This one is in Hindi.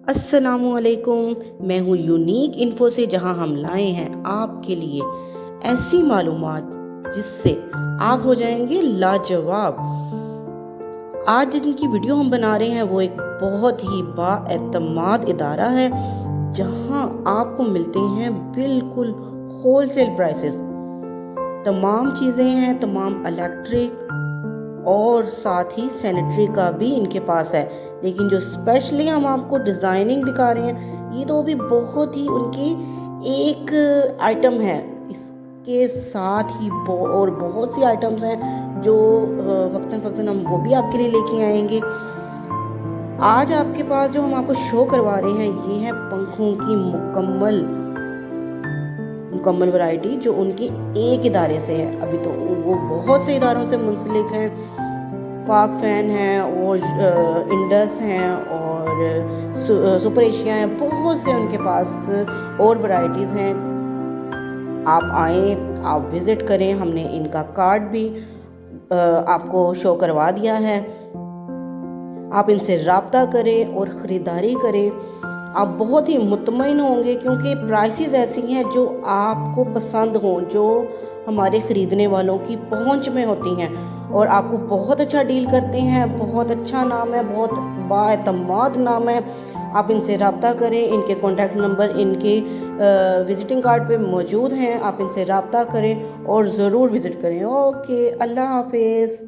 अस्सलामुअलैकुम। मैं हूँ यूनिक इन्फो से, जहाँ हम लाए हैं आपके लिए ऐसी मालूमात जिससे आप हो जाएंगे लाजवाब। आज जिनकी वीडियो हम बना रहे हैं वो एक बहुत ही बाएतमाद इदारा है, जहाँ आपको मिलते हैं बिल्कुल होलसेल प्राइसेस। तमाम चीज़ें हैं, तमाम इलेक्ट्रिक और साथ ही सैनिटरी का भी इनके पास है। लेकिन जो स्पेशली हम आपको डिज़ाइनिंग दिखा रहे हैं, ये तो भी बहुत ही उनकी एक आइटम है। इसके साथ ही और बहुत सी आइटम्स हैं जो वक्तन फ़क्तन हम वो भी आपके लिए लेके आएंगे। आज आपके पास जो हम आपको शो करवा रहे हैं, ये है पंखों की मुकम्मल वैरायटी, जो उनके एक इदारे से है। अभी तो वो बहुत से इदारों से मुंसलिक हैं। पाक फैन हैं और इंडस हैं और सुपर एशिया हैं, बहुत से उनके पास और वैरायटीज़ हैं। आप आएँ, आप विज़िट करें। हमने इनका कार्ड भी आपको शो करवा दिया है। आप इनसे रब्ता करें और ख़रीदारी करें। आप बहुत ही मुतमईन होंगे, क्योंकि प्राइसेस ऐसी हैं जो आपको पसंद हों, जो हमारे ख़रीदने वालों की पहुंच में होती हैं, और आपको बहुत अच्छा डील करते हैं। बहुत अच्छा नाम है, बहुत बाएतमाद नाम है। आप इनसे रब्ता करें। इनके कॉन्टैक्ट नंबर इनके विज़िटिंग कार्ड पे मौजूद हैं। आप इनसे रब्ता करें और ज़रूर विज़िट करें। ओके, अल्लाह हाफिज़।